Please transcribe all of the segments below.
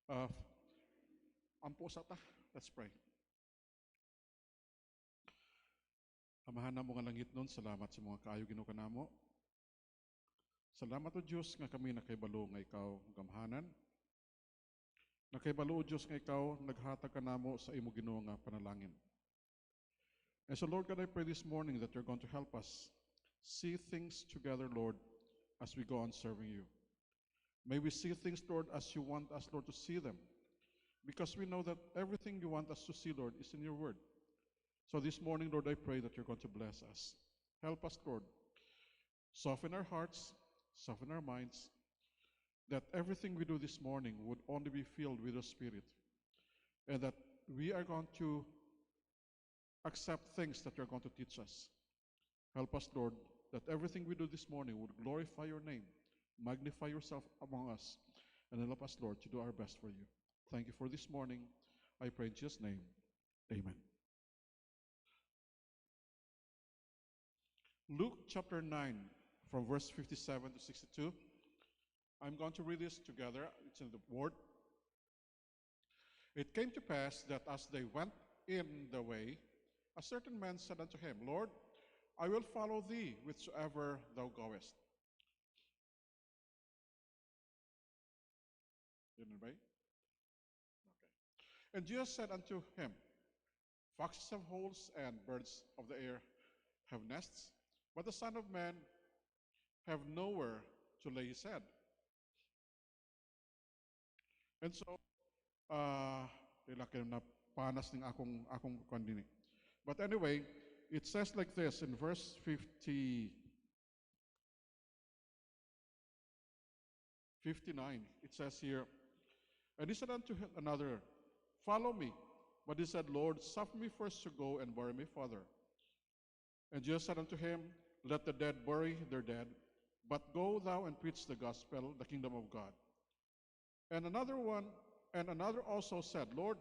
Uh, Ampo sa ta. Let's pray. Amahan na mo nga langit nun, salamat sa mga kaayo Ginoo kanamo. Salamat o Diyos nga kami nakaibalo nga ikaw gamhanan. Nakaibalo o Diyos nga ikaw naghatag kanamo sa imo Ginoo nga panalangin. And so Lord God, I pray this morning that you're going to help us see things together, Lord, as we go on serving you. May we see things, Lord, as you want us, Lord, to see them. Because we know that everything you want us to see, Lord, is in your word. So this morning, Lord, I pray that you're going to bless us. Help us, Lord. Soften our hearts, soften our minds, that everything we do this morning would only be filled with your Spirit, and that we are going to accept things that you're going to teach us. Help us, Lord, that everything we do this morning would glorify your name, magnify yourself among us, and help us, Lord, to do our best for you. Thank you for this morning. I pray in Jesus' name. Amen. Luke chapter 9, from verse 57 to 62. I'm going to read this together. It's in the word. It came to pass that as they went in the way, a certain man said unto him, Lord, I will follow thee whithersoever thou goest. Yun na ba? Okay. And Jesus said unto him, Foxes have holes, and birds of the air have nests, but the Son of Man have nowhere to lay his head. And so, na panas ng akong kandini. But anyway, it says like this in verse 59. It says here, and he said unto another, Follow me. But he said, Lord, suffer me first to go and bury my father. And Jesus said unto him, Let the dead bury their dead, but go thou and preach the gospel, the kingdom of God. And another also said, Lord,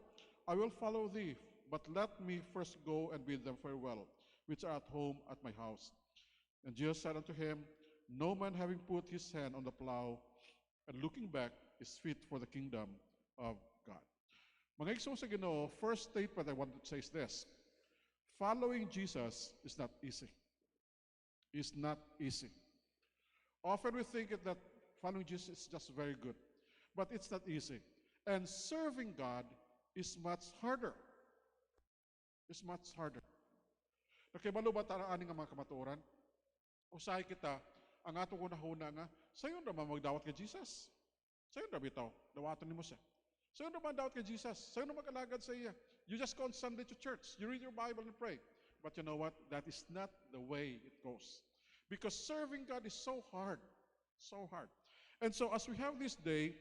I will follow thee, but let me first go and bid them farewell, which are at home at my house. And Jesus said unto him, No man having put his hand on the plow and looking back is fit for the kingdom of God. Mga igsoon sa Ginoo, first statement I want to say is this: following Jesus is not easy. It's not easy. Often we think that following Jesus is just very good, but it's not easy. And serving God is much harder. It's much harder. Nakibalo ba taraan nga mga kamatuoran? Usahay kita, ang ato ko nahuna nga, sayo naman magdawat kay Jesus. Sayo na bitaw, dawaton ni mo siya. Sayo naman dawat kay Jesus. Sayo na mag-alagad sa iya. You just go on Sunday to church. You read your Bible and pray. But you know what? That is not the way it goes. Because serving God is so hard. So hard. And so as we have this day,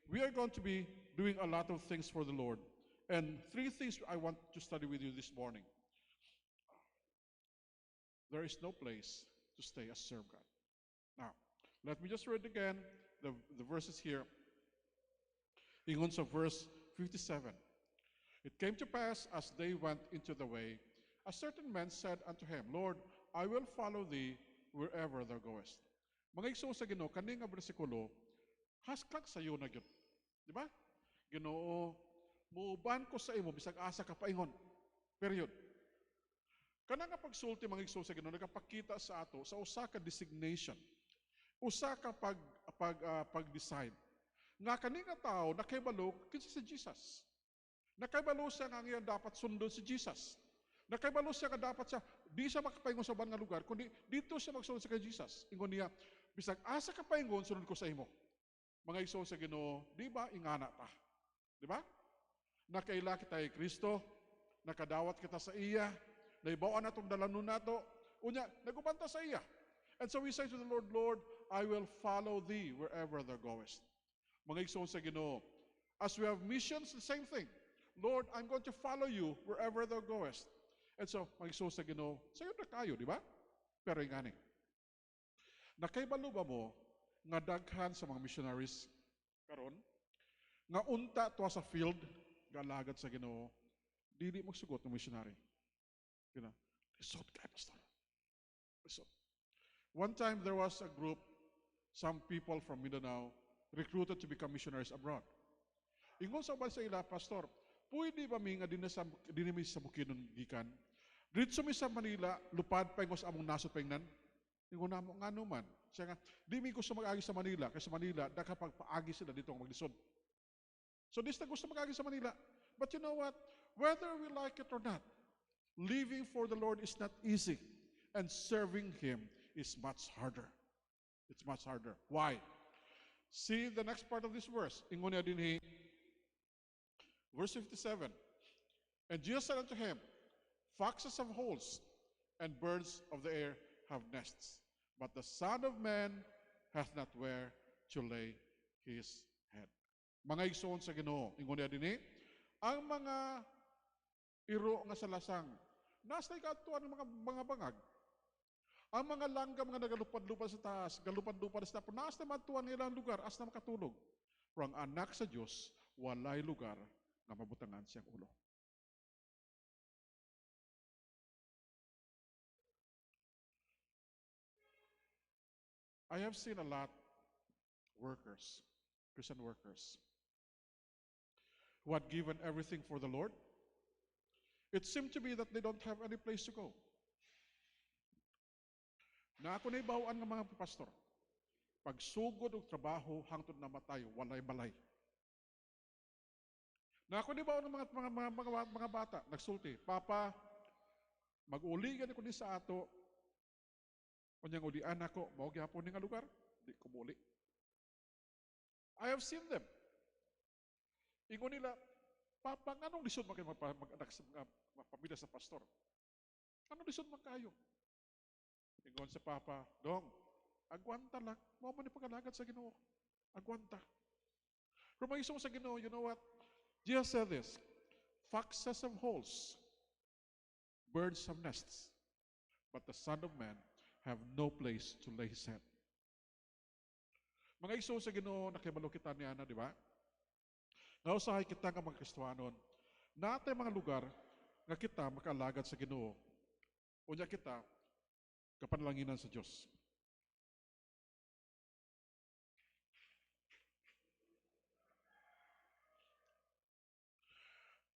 we are going to be doing a lot of things for the Lord. And three things I want to study with you this morning. There is no place to stay as serve God. Now, let me just read again the verses here. Ingon sa verse 57. It came to pass as they went into the way, a certain man said unto him, Lord, I will follow thee wherever thou goest. Mga igsoon sa Ginoo, kani nga bersikulo, haskag sa iyo na gyud. Di ba? Ginoo, muuban ko sa imo bisag asa ka paingon. Period. Kana nga pagsulti mga igsoon sa Ginoo nagapakita sa ato sa usa ka designation. Usa ka pag-decide. Nga kani nga tao nakaibalo kinsa si Jesus. Nakaibalo siya nga ngayon dapat sundon si Jesus. Nakaibalo siya nga dapat siya di siya makapaingon sa nga lugar kundi dito siya magsunod sa kay Jesus. Ingon niya, bisag asa ka paingon sunod ko sa imo. Mga igsoon sa Ginoo, di ba ingana ta? Di ba? Nakaila kita kay Kristo, nakadawat kita sa iya, naibawan natong dalanon nato, unya nagubanta sa iya. And so we say to the Lord, Lord, I will follow thee wherever thou goest. Mga igsoon sa Ginoo, as we have missions, the same thing. Lord, I'm going to follow you wherever thou goest. And so, mga igsoon sa Ginoo, sayo na kayo, di ba? Pero ingani. Nakaibalo ba mo nga daghan sa mga missionaries karon nga unta to sa field galagad sa Ginoo dili magsugot ng missionary. You know, lisod kay pastor. Lisod. One time there was a group, some people from Mindanao recruited to become missionaries abroad. ingon sa uban sa ila, Pastor, pwede ba mi nga dinimi sa Bukidnon gikan? Dito mi sa Manila, lupad pa ingon sa among nasod paingnan. Ingon namo nga man. Siya nga, di mi gusto mag-agi sa Manila, kasi sa Manila, nakapagpaagi sila dito ang maglisod. So this na gusto mag-agi sa Manila. But you know what? Whether we like it or not, living for the Lord is not easy. And serving Him is much harder. It's much harder. Why? See the next part of this verse. Ingon niya din verse 57. And Jesus said unto him, foxes have holes, and birds of the air have nests. But the Son of Man hath not where to lay his head. Mga igsoon sa Ginoo, ingon niya din ang mga iro nga sa lasang, nasa ikatuan ng mga bangag. Ang mga langgam nga nagalupad-lupad sa taas, galupad-lupad sa taas, naas na matuan nilang lugar, as na makatulog. Pero ang anak sa Diyos, walay lugar nga mabutangan siyang ulo. I have seen a lot workers, Christian workers, who had given everything for the Lord. It seemed to be that they don't have any place to go. Na ako na ibawaan ng mga pastor, pagsugod og trabaho hangtod na matay, walay balay. Na ako na ibawaan ng mga bata, nagsulti, Papa, mag-uligan ako ni sa ato, kunyang ulian ako, mawag yapon nga lugar, di ko muli. I have seen them. Ingon nila, Papa, anong lisod mo kayo magpamilya sa pastor? Anong lisod mo kayo? Ingon sa Papa, Dong, agwanta lang. Mo man ipagalagat sa Ginoo. Agwanta. Pero mag-isong sa Ginoo, you know what? Jesus said this, foxes have holes, birds have nests, but the Son of Man have no place to lay his head. Mga isong sa Ginoo, nakibalo kita niya na, di ba? Nausahay kita nga mga Kristohanon, natay mga lugar nga kita makaalagad sa Ginoo. Unya kita, kapanlanginan sa Diyos.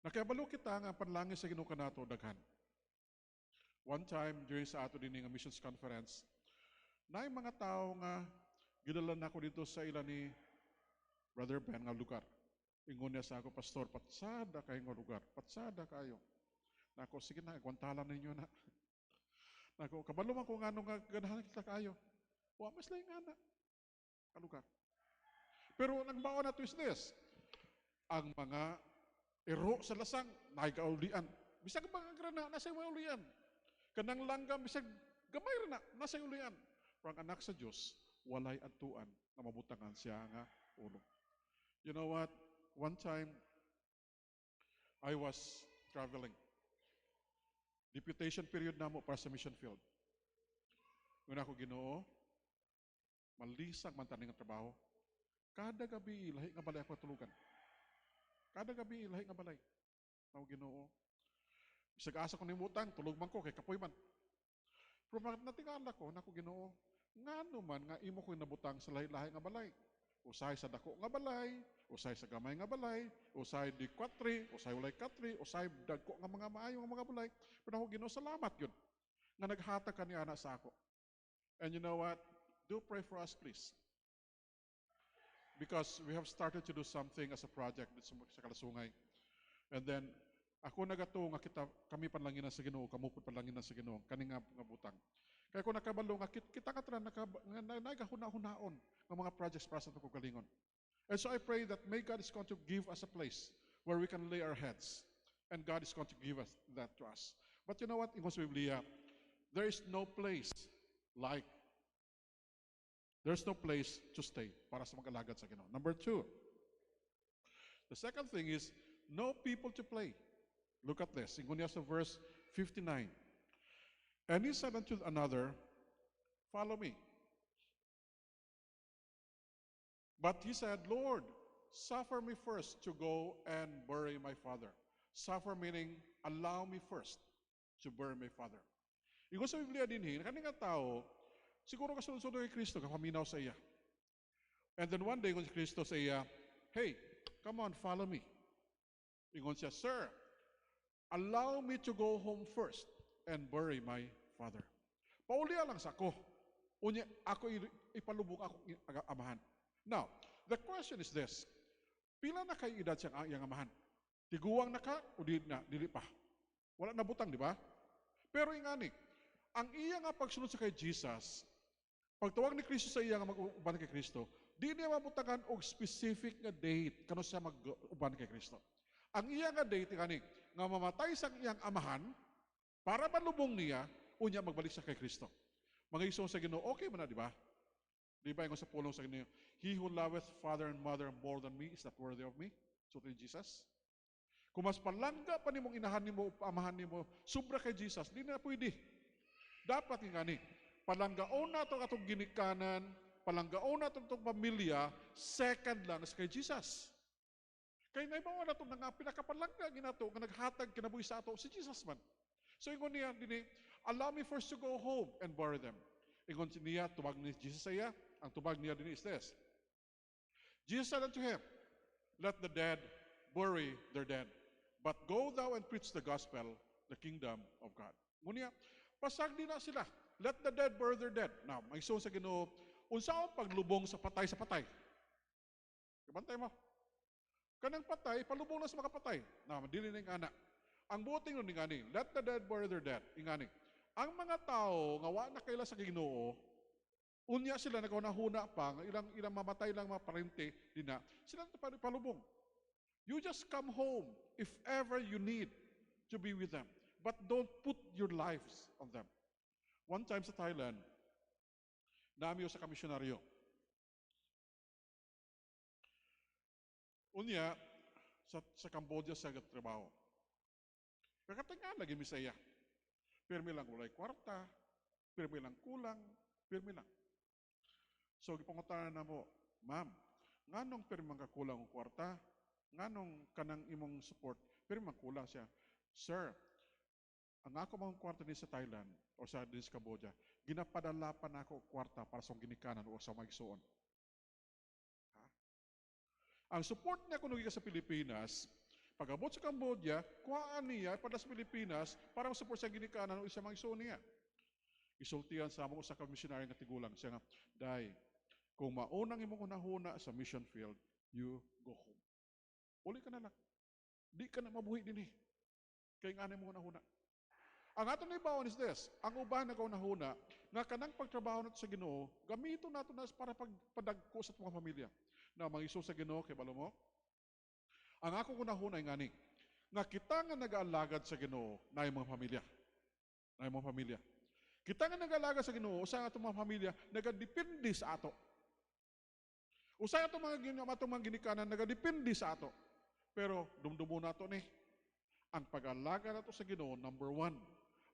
Nakabalo kita nga panlangin sa Ginoo kanato daghan. One time during sa ato dining missions conference, naay mga tao nga gidala nako dito sa ila ni Brother Ben nga lugar. Ingon niya sa ako, Pastor, patsada kayo nga lugar, patsada kayo. Nako, sige na, agwantalan ninyo na. Nako, kabalo man kung ano nga ganahan kita kayo. Wa mas lang nga na. Kalugar. Pero nagbaon na twist this. Ang mga ero sa lasang, naigaulian. Bisag mga grana, nasa ulian. Kanang langgam, bisag gamay na, nasa ulian. Pero ang anak sa Diyos, walay atuan na mabutangan siya nga ulo. You know what? One time, I was traveling. Deputation period na mo para sa mission field. Ngayon ako Ginoo, malisag man taning nga trabaho. Kada gabi, lahi nga balay ako tulugan. Kada gabi, lahi nga balay. Ako Ginoo. Bisag asa ko nimutang, tulog man ko, kay kapoy man. Pero natingala ko, nako Ginoo, nga naman nga imo ko nabutang sa lahi-lahi nga balay. Usay sa dako nga balay, usay sa gamay nga balay, usay di 4, usay walay 4, usay dagko nga mga maayo nga mga balay. Pero ako Ginoo, salamat yun nga naghatag ka ni ana sa ako. And you know what? Do pray for us, please. Because we have started to do something as a project sa Kalasungay. And then, ako nagato nga kami panlanginan sa Ginoo, kamupod panlanginan sa Ginoo, kani nga butang. Kaya kung nakabalo nga, kita ka tara, nagahuna-hunaon ng mga projects para sa itong kalingon. And so I pray that may God is going to give us a place where we can lay our heads. And God is going to give us that to us. But you know what? In sa Biblia, there's no place to stay para sa mag-alagad sa Ginoo. Number 2, the second thing is, no people to play. Look at this. In sa verse 59. And he said unto another, follow me. But he said, Lord, suffer me first to go and bury my father. Suffer meaning, allow me first to bury my father. Ingon sa Biblia din, kani nga tao, siguro kasunod-sunod kay Kristo, kapaminaw sa iya. And then one day, kung si Kristo sa iya, hey, come on, follow me. Ingon siya, sir, allow me to go home first and bury my father. Pauliya lang sa ako. Unya, ako ipalubong ako amahan. Now, the question is this. Pila na kay edad siyang iyang amahan? Tiguang na ka o dili pa? Wala na butang, di ba? Pero ingani, ang iya nga pagsunod sa kay Jesus, pagtawag ni Kristo sa iya nga mag-uban kay Kristo, di niya mabutangan og specific nga date kano siya mag-uban kay Kristo. Ang iya nga date ingani, nga mamatay sa iyang amahan para malubong niya, unya magbalik siya kay Kristo. Mga iso sa Ginoo, okay man na, di ba? Di ba yung sa pulong sa Ginoo, he who loveth father and mother more than me is not worthy of me. So to Jesus. Kung mas palangga pa nimong inahan nimo, amahan nimo, sobra kay Jesus, di na pwede. Dapat nga ni, palanggaon na itong atong ginikanan, palanggaon na itong pamilya, second lang sa kay Jesus. Kaya naibawa na itong nga pinakapalangga ginato, nga naghatag kinabuhi sa ato, si Jesus man. So ingon niya, dini, allow me first to go home and bury them. Ingon niya, tubag ni Jesus sa iya, ang tubag niya din is this. Jesus said unto him, let the dead bury their dead, but go thou and preach the gospel, the kingdom of God. Ngunit, pasag din na sila, let the dead bury their dead. Now, may iso sa Ginoo, unsaon paglubong sa patay sa patay? Kabantay mo. Kanang patay, palubong na sa mga patay. Now, dili na yung anak. Ang buting nun ingani, let the dead bury their dead. Ingani, ang mga tao nga wa na kaila sa Ginoo, unya sila nagahuna pa, ilang mamatay lang mga parente, di na, sila palubong. You just come home if ever you need to be with them. But don't put your lives on them. One time sa Thailand, naamiyo sa kamisyonaryo. Unya, sa Cambodia sa trabaho. Kakatangan lagi misaya. Pirmi lang ulay kwarta, pirmi lang kulang, pirmi lang. So, ipangutangan na mo, ma'am, nganong pirmi ka kulang ang kwarta? Nganong kanang imong support? Pirmi man kulang siya. Sir, ang ako mga kwarta ni sa Thailand o sa Cambodia, ginapadala pa na ako kwarta para sa ginikanan o sa magsuon. Ang support niya kung sa Pilipinas, pag-abot sa Cambodia, kuhaan niya para sa Pilipinas para ma-support sa ginikanan o sa magsuon niya. Isultihan sa mga sa missionary nga tigulang siya nga, Day, kung maunang imong unahuna sa mission field, you go home. Uli ka na lang. Di ka na mabuhi din eh. Kaya nga na mo unahuna. Ang ato na ibawon is this, ang uban na kaunahuna, nga kanang pagtrabaho nato sa Ginoo, gamito nato na para pagpadagko sa mga pamilya. Na mga iso sa Ginoo kay balo mo. Ang ako unahuna nga ni, nga kita nga nag-aalagad sa Ginoo na yung mga pamilya. Na yung mga pamilya. Kita nga nag-aalagad sa Ginoo, usa nga itong mga pamilya, nagadepende sa ato. Usa nga itong mga ginikanan, nagadepende sa ato. Pero dumdumo nato ni, ang pag-alaga nato sa Ginoo, number 1.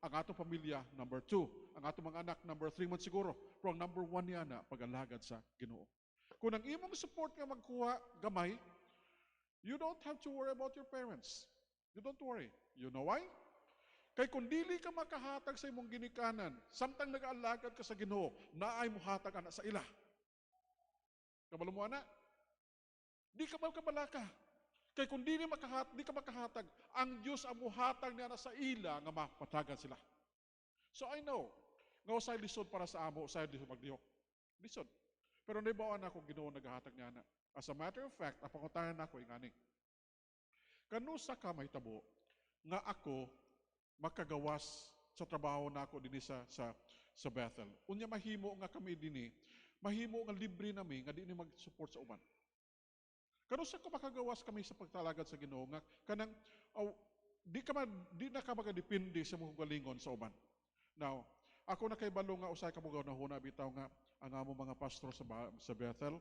Ang atong pamilya, number 2. Ang atong mga anak, number 3 man siguro. Pero ang number 1 niya na, pag-alagad sa Ginoo. Kung ang imong support nga magkuha, gamay, you don't have to worry about your parents. You don't worry. You know why? Kay kung dili ka makahatag sa imong ginikanan, samtang nag-alagad ka sa Ginoo, naay mo hatag ana sa ila. Kabalo mo ana? Di ka magkabalaka. Kay kung di ka makahatag, ang Diyos ang muhatag niya na sa ila nga mapatagan sila. So I know, nga usay lisod para sa amo, usay lisod magdihok. Lisod. Pero naibawan na akong Ginoo naghahatag niya na. As a matter of fact, ang pangutangan na ako ingani. Kanusa ka may tabo, nga ako makagawas sa trabaho na ako din sa Bethel. Unya mahimo nga kami din mahimo nga libre nami nga di ni mag-support sa uban. Kanusa ko makagawas kami sa pagtalagad sa Ginoo nga kanang di na ka magadepende sa mong galingon sa uban. Now, ako na kay balo nga usay ka mo gahuna bitaw nga ang amo mga pastor sa Bethel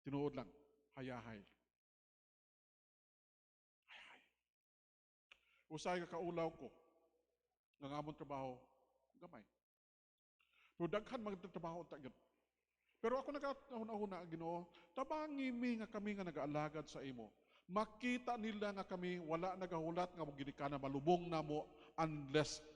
tinuod lang hayahay. Usay ka kaulaw ko nga amon trabaho gamay. Pero daghan magtrabaho ta gyud. Pero ako nagahuna Ginoo, tabangi mi nga kami nga nagaalagad sa imo. Makita nila nga kami wala nagahulat nga ginikanan malubong namo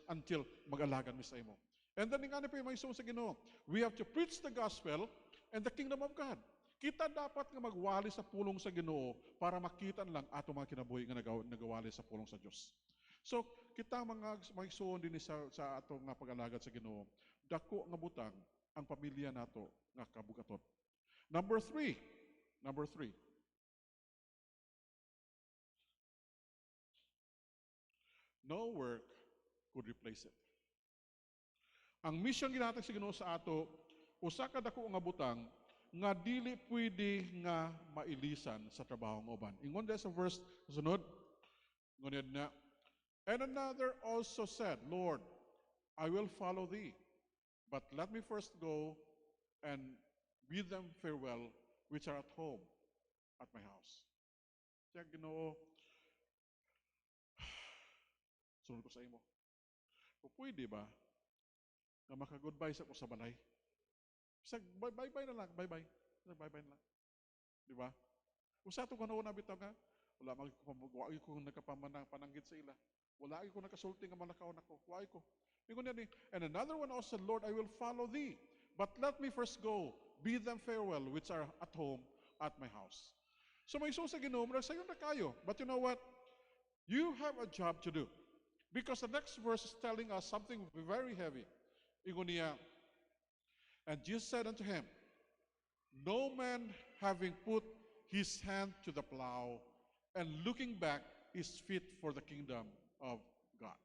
until mag-alagad mi sa imo. And then nga pa yung sa Ginoo, we have to preach the gospel and the kingdom of God. Kita dapat nga magwali sa pulong sa Ginoo para makita lang ato mga kinabuhi nga nagawali sa pulong sa Dios. So, kita mga maigsuon din sa ato nga pag-alagad sa Ginoo, dako nga butang ang pamilya nato nga kabugaton. Number three, no work could replace it. Ang mission ginatag sa Ginoo sa ato, usa ka dako nga butang nga dili pwede nga mailisan sa trabaho ng uban. Ingon sa verse sunod, ngunit na, and another also said, Lord, I will follow thee, but let me first go and bid them farewell which are at home at my house. Kaya Ginoo, sunod ko sa imo. Kung pwede ba, na maka-goodbye sa ko sa balay? Bye-bye na lang, bye-bye. Bye-bye na lang. Di ba? Kung sa ito ko na bitaw nga, wala ko nagkapananggit sa ila. Wala ko nakasulti nga malakaon ako. Wala ko. And another one also, Lord, I will follow thee. But let me first go, bid them farewell, which are at home at my house. So may iso sa Ginoo, sayo na kayo. But you know what? You have a job to do. Because the next verse is telling us something very heavy. Ingon niya, and Jesus said unto him, no man having put his hand to the plow and looking back is fit for the kingdom of God.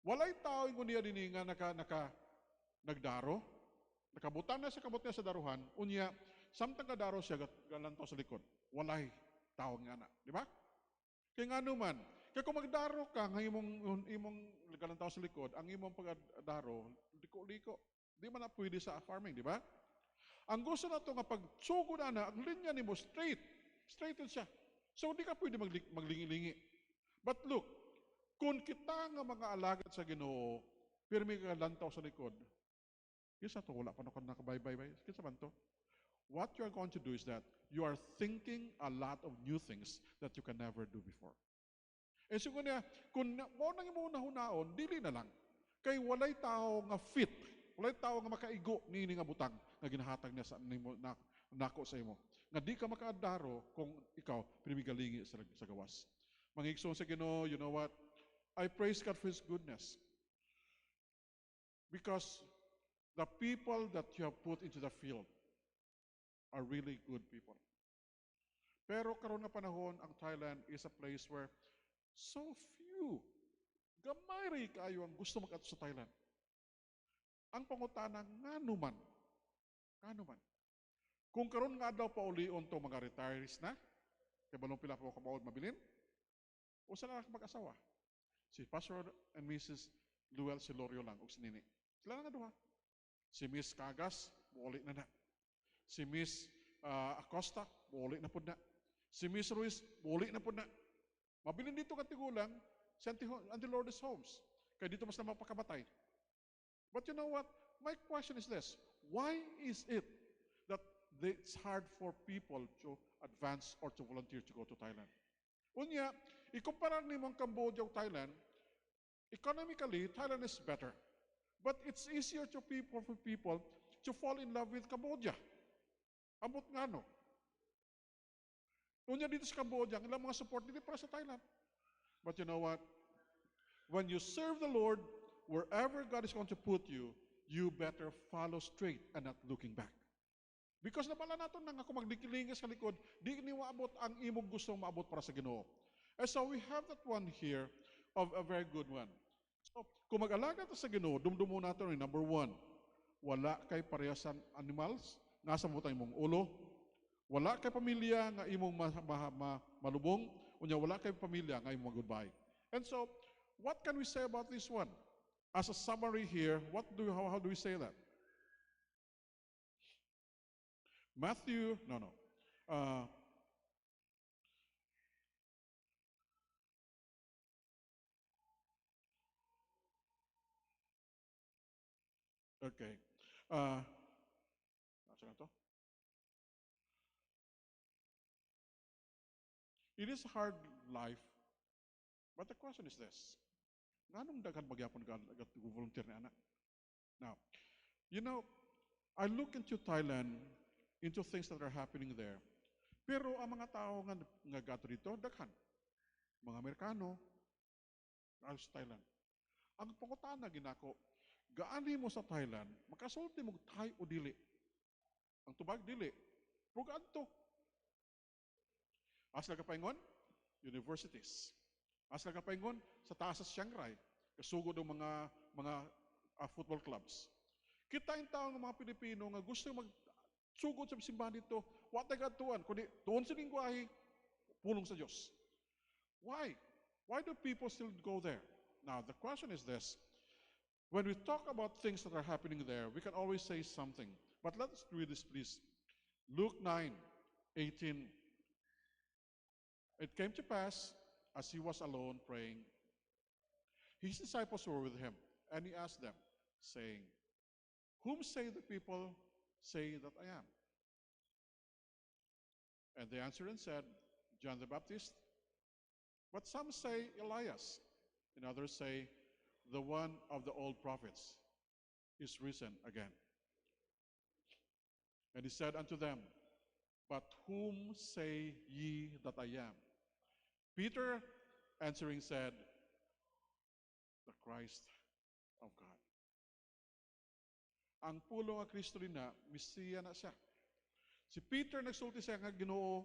Walay tao ingon niya din nga nagdaro, nakabutan na sa kabot niya sa daruhan, unya, samtang kadaro siya galantaw sa likod. Walay tao nga na. Di ba? Kaya nga naman, kaya kung magdaro ka, nga imong galantaw sa likod, ang imong pagdaro, liko-liko. Di man na pwede sa farming, di ba? Ang gusto na ito nga pagsugo na, ang linya ni mo straight siya. So di ka pwede maglingi-lingi. But look, kung kita nga mga alagad sa Ginoo, pirmi ka lantaw sa likod, isa to, wala pa nakabay-bye-bye. Kisa man to? What you are going to do is that you are thinking a lot of new things that you can never do before. E siguro niya, kung mo nang imo nahunaon, dili na lang. Kay walay tao nga fit, walay tao nga makaigo nini nga butang nga ginahatag niya sa nimo nako sa imo. Nga di ka makaadaro kung ikaw pinimigalingi sa gawas. Mangigsoon sa Ginoo, you know what? I praise God for His goodness. Because the people that you have put into the field are really good people. Pero karon nga panahon, ang Thailand is a place where so few, gamay rin kayo ang gusto mag-ato sa Thailand. Ang pangutana, nga numan. Kung karon nga daw paulion to mga retirees na, kaya balong pila po kabaod mabilin, o sila mag-asawa. Si Pastor and Mrs. Luel Silorio lang, o si Nini. Sila nga duha. Si Miss Cagas, buulit na. Si Miss Acosta, buulit na po na. Si Miss Ruiz, buulit na po na. Mabilin dito katigulang, si Auntie Lourdes Homes. Kaya dito mas na mapakamatay. But you know what? My question is this. Why is it that it's hard for people to advance or to volunteer to go to Thailand? Unya, ikumpara ni mong Cambodia o Thailand, economically, Thailand is better. But it's easier for people to fall in love with Cambodia. Abot nga no. Unya dito sa Cambodia, ang ilang mga support dito para sa Thailand. But you know what? When you serve the Lord, wherever God is going to put you, you better follow straight and not looking back. Because nabala nato nang ako maglikilingis sa likod, di ni maabot ang imong gustong maabot para sa Ginoo. And so we have that one here of a very good one. So, kung mag-alaga ta sa Ginoo, dumdumo nato ni number 1, wala kay parehasan animals, nasa mo tayo mong ulo, wala kay pamilya nga imong malubong, unya wala kay pamilya nga imong goodbye. And so, what can we say about this one? As a summary here, how do we say that? Matthew, okay. Asa na to? It is a hard life, but the question is this. Nganong daghan magyapon volunteer na anak? Now, you know, I look into Thailand, into things that are happening there. Pero ang mga tao nga gato dito, daghan. Mga Amerikano, sa Thailand. Ang pangutana ginako, gaani mo sa Thailand, makasulti mo Thai o dili. Ang tubag dili. Pero gaadto. Asa kapaingon? Universities. Asa kapaingon? Sa taas sa Chiang Rai. Kasugod ng mga football clubs. Kita yung tao ng mga Pilipino nga gusto magsugod sa simbahan dito, wa tayo gatuan, kundi tuon sa lingwahe, pulong sa Diyos. Why? Why do people still go there? Now, the question is this. When we talk about things that are happening there, we can always say something. But let's read this, please. Luke 9:18. It came to pass, as he was alone praying, his disciples were with him, and he asked them, saying, whom say the people say that I am? And they answered and said, John the Baptist. But some say Elias, and others say, the one of the old prophets is risen again. And he said unto them, but whom say ye that I am? Peter answering said, the Christ of God. Ang pulong nga Kristo rin na, Mesiya na siya. Si Peter nagsulti siya nga Ginoo,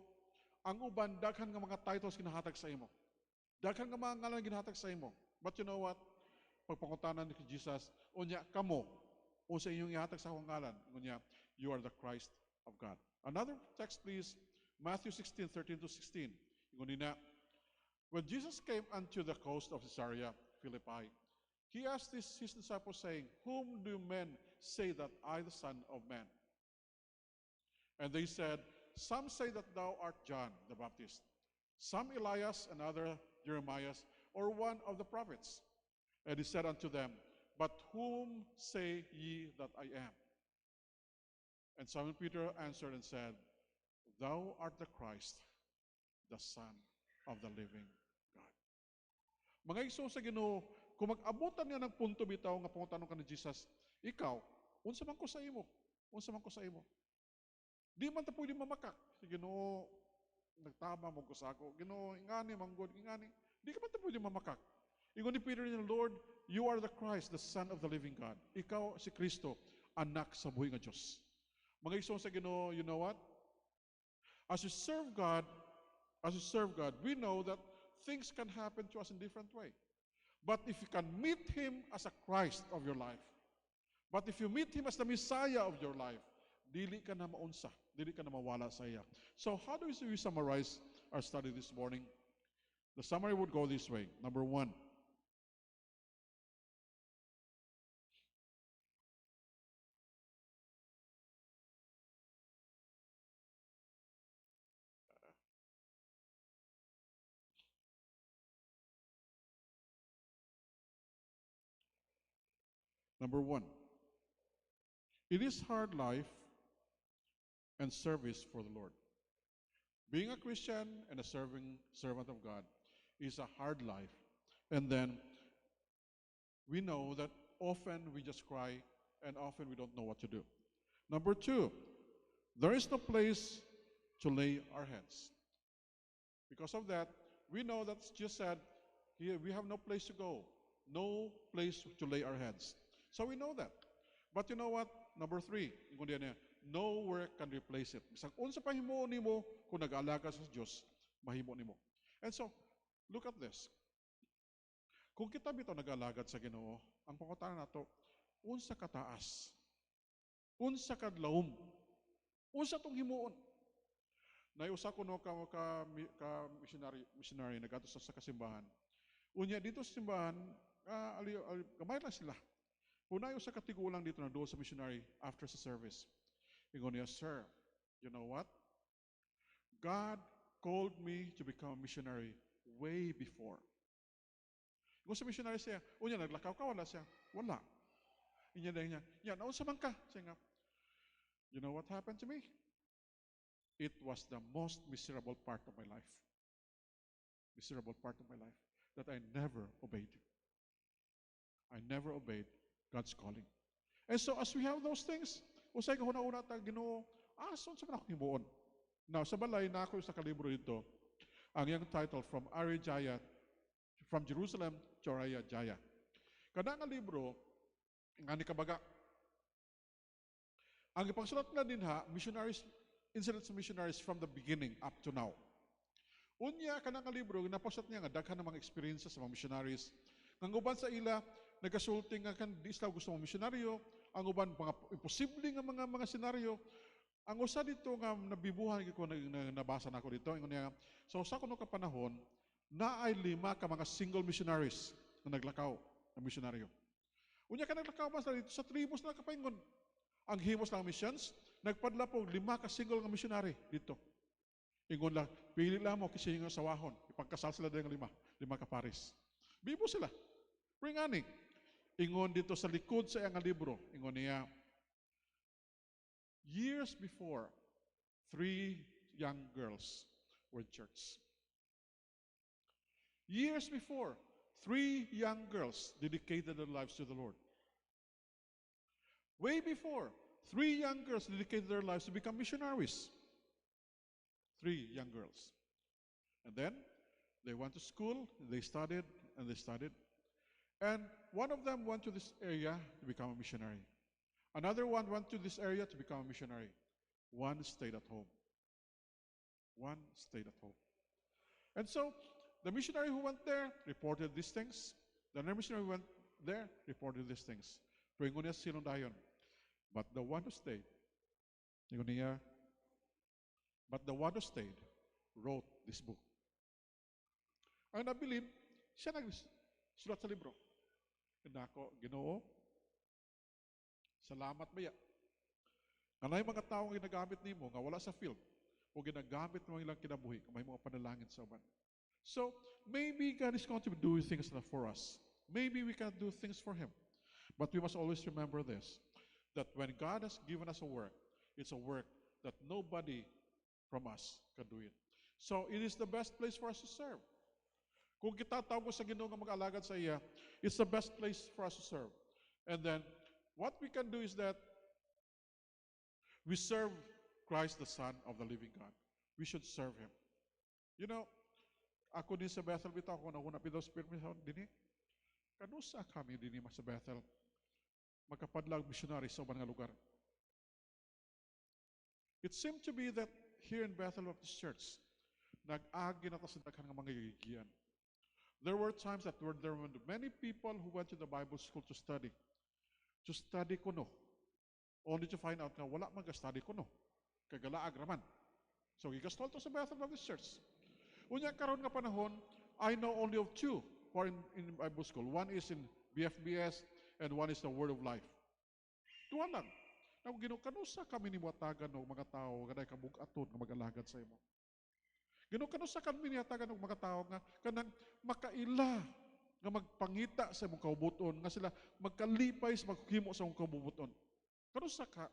ang uban, daghan nga mga titles ginahatag sa imo. Daghan nga mga ngalan ginahatag sa imo. But you know what? Pagpangutanan ni Jesus, unya, kamo, o sa inyong ihatag sa akong ngalan, unya, you are the Christ of God. Another text, please, Matthew 16:13-16. Ingon na, when Jesus came unto the coast of Caesarea Philippi, he asked his disciples, saying, whom do men say that I, the Son of Man? And they said, some say that thou art John the Baptist, some Elias, and other Jeremiah, or one of the prophets. And he said unto them, but whom say ye that I am? And Simon Peter answered and said, thou art the Christ, the Son of the living God. Mga igsoon sa Ginoo, kung mag-abutan niya ng punto bitaw nga pangutanong ka ni Jesus, ikaw, unsa man ko sa imo? Unsa man ko sa imo? Di man ta pwede mamakak. Si Ginoo, nagtama mo ko sa ako. Ginoo, ingani, manggod, ingani. Di ka man ta pwede mamakak. Ingon ni Peter niya, Lord, you are the Christ, the Son of the living God. Ikaw si Kristo, anak sa buhay nga Diyos. Mga igsoon sa Ginoo, you know what? As we serve God, we know that things can happen to us in different way. But if you can meet Him as a Christ of your life, but if you meet Him as the Messiah of your life, dili ka na maunsa, dili ka na mawala sa iya. So how do we summarize our study this morning? The summary would go this way. Number 1. Number 1. It is hard life and service for the Lord. Being a Christian and a servant of God is a hard life. And then we know that often we just cry and often we don't know what to do. Number 2, there is no place to lay our heads. Because of that, we know that Jesus said, here we have no place to go, no place to lay our heads. So we know that. But you know what? Number 3, nowhere can replace it. Bisag unsa pa himo nimo kung nag-alaga sa Dios, mahimo nimo. And so, look at this. Kung kita bitaw nag-alagad sa Ginoo, ang pangutana nato, unsa ka taas? Unsa ka laom? Unsa tong himuon? Naiusa ko no ka missionary nagato sa kasimbahan. Unya dito sa simbahan, gamay lang sila. Unay usa ka tigulang dito na doon sa missionary after sa service. Ingon niya, sir, you know what? God called me to become a missionary way before. Kung sa missionary siya, unya naglakaw ka, wala siya. Wala. Inya niya, yan, naunsa man ka. Siya nga, you know what happened to me? It was the most miserable part of my life. Miserable part of my life that I never obeyed. I never obeyed God's calling. And so as we have those things, usay ka una-una ta Ginoo, ason sa manakong himuon. Now, sa balay na ako sa kalibro ito, ang iyang title, From Ari Jaya, From Jerusalem to Araya Jaya. Kada nga libro, nga ni kabaga, ang ipagsulat na din missionaries, incidents of missionaries from the beginning up to now. Unya, kada nga libro, napasulat niya nga, daghan ng mga experiences sa mga missionaries. Ang uban sa ila, nagasulting nga kan di sila gusto mga misyonaryo, ang uban mga imposible nga mga senaryo. Ang usa dito nga nabibuhan ko nabasa na ako dito, ingon niya, sa usa kuno ka panahon, naay 5 ka mga single missionaries na naglakaw na misyonaryo. Unya ka naglakaw pa sila dito sa tribus na kapaingon. Ang himos lang missions, nagpadla po 5 ka single nga missionary dito. Ingon lang, pili lang mo kasi yung sawahon, ipagkasal sila din ng 5 ka pares. Bibo sila. Ring ani. Ingon dito sa likod sa iyang libro, ingon niya, years before, 3 young girls were in church. Years before, 3 young girls dedicated their lives to the Lord. Way before, 3 young girls dedicated their lives to become missionaries. 3 young girls. And then, they went to school, they studied, and they studied. And one of them went to this area to become a missionary. Another one went to this area to become a missionary. One stayed at home. One stayed at home. And so, the missionary who went there reported these things. The other missionary who went there reported these things. Tuwingon niya silong dayon. But the one who stayed, wrote this book. And I believe, siya nagsulat sa libro. And ako, Ginoo, salamat baya. Anay mga taong ginagamit nimo nga wala sa field o ginagamit mo ilang kinabuhi kung may mga panalangin sa uban. So, maybe God is going to do things for us. Maybe we cannot do things for Him. But we must always remember this, that when God has given us a work, it's a work that nobody from us can do it. So, it is the best place for us to serve. Kung kita tawag sa Ginoo nga mag-alagad sa iya, it's the best place for us to serve. And then, what we can do is that we serve Christ, the Son of the living God. We should serve Him. You know, ako din sa Bethel, bitaw ko na pito spirit din kanusa kami din sa Bethel, magkapadlag missionary sa ubang lugar. It seemed to be that here in Bethel Baptist Church, nag-agi na sa daghan nga mga gigiyan. There were times that there were many people who went to the Bible school to study kuno, only to find out na wala mag-study kuno, kagalaag raman. So, gigastol to sa Bethel Baptist Church. Unya karon nga panahon, I know only of 2 who are in Bible school. One is in BFBS and one is the Word of Life. 2 lang. Now, kanusa kami ni Watagan o mga tao, gaday kabug-aton nga mag-alagad sa imo. Kanusa kami ni Watagan o mga tao nga kanang makaila nga magpangita sa imong kaubuton, nga sila magkalipay sa maghimo sa imong kaubuton. Kanusa ka?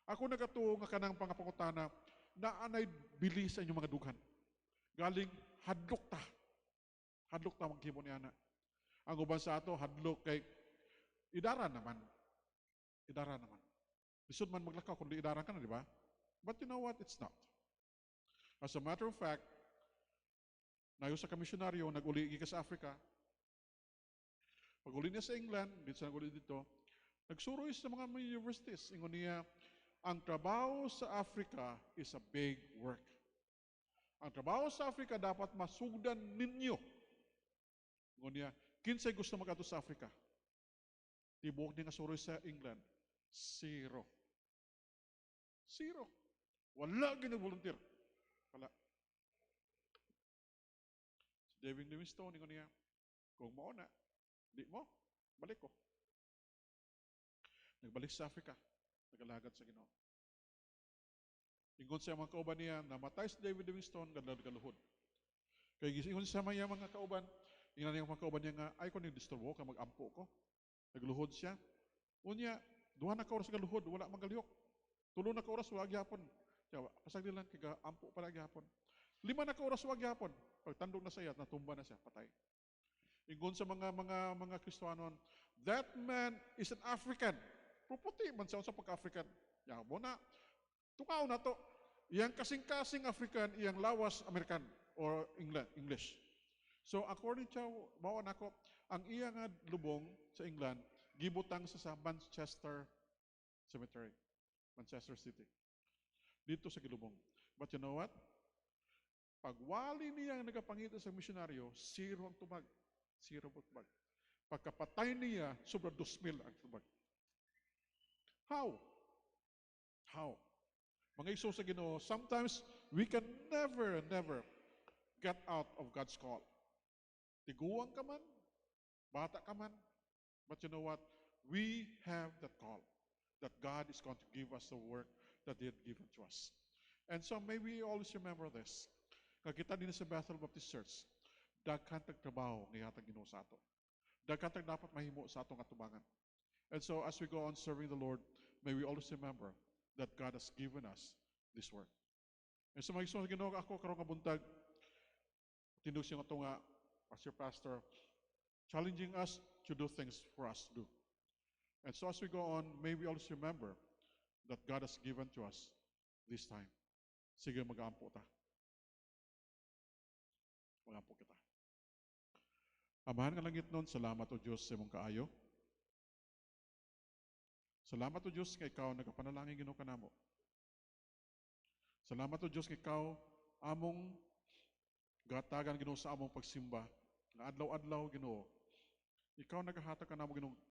Ako nagatuo nga kanang pangapangutana, naanay bili sa inyong mga dughan. Galing hadlok ta maghimo ni ana. Ang uban sa ato hadlok kay idara naman. Lisod man maglakaw kung di idara ka na, di ba? But you know what? It's not. As a matter of fact, nayo sa kamisyonaryo, nag-uli ka sa Africa. Pag-uli niya sa England, dito sa nag-uli dito, nagsuroy sa mga universities. Ingon niya, ang trabaho sa Africa is a big work. Ang trabaho sa Africa dapat masugdan ninyo. Ingon niya, kinsay gusto mag-ato sa Africa? Tibuok niya nga suroy sa England. 0. Wala gina-volunteer. Wala. Si David Livingstone, ingon niya, kung mauna, di mo, balik ko. Nagbalik sa Africa. Nagalagad sa Ginoo. Ingon sa mga kauban niya, namatay si David Livingstone, galuhod. Kaya ingon sa mga kauban, ingon niya mga kauban niya nga, ay ko nang-disturbo, kaya mag-ampo ko. Nagluhod siya. Unya, 2 na ka oras galuhod, wala magalyok. 3 na ka oras, wala gyapon. Kaya pasag nila, kaya ampo pala gyapon. 5 na ka oras, wala gyapon. Pagtandog na siya, natumba na siya, patay. Ingon sa mga Kristiyanon, that man is an African. puputi man siya sa pagka-African. Ya, mo na, tukaw na to. Iyang kasing-kasing African, iyang lawas American or English. So according to mao nako, ang iya nga lubong sa England gibutang sa Manchester Cemetery, Manchester City. Dito sa gilubong. But you know what? Pagwali niya ang nagapangita sa misyonaryo, zero ang tubag. Zero ang tubag. Pagkapatay niya, sobra 2,000 ang tubag. How? How? Mga iso sa Ginoo, sometimes we can never get out of God's call. Tiguang ka man, bata ka man, but you know what? We have that call that God is going to give us the work that He had given to us. And so may we always remember this. Kakita din sa Bethel Baptist Church, daghan tagtrabaho ng yatang Ginoo sa ato. Daghan tag dapat mahimo sa atong atubangan. And so as we go on serving the Lord, may we always remember that God has given us this work. And so mga iso Ginoo ako karong kabuntag, tindog siya nga nga as your pastor, challenging us to do things for us to do. And so as we go on, may we always remember that God has given to us this time. Sige, mag-aampo ta. Mag-aampo kita. Amahan nga langit nun, salamat o Diyos sa imong kaayo. Salamat o Diyos kay ikaw nagapanalangin Ginoo kanamo. Salamat o Diyos kay ikaw among gatagan Ginoo sa among pagsimba. Na adlaw-adlaw Ginoo. Ikaw nagahatag kanamo Ginoo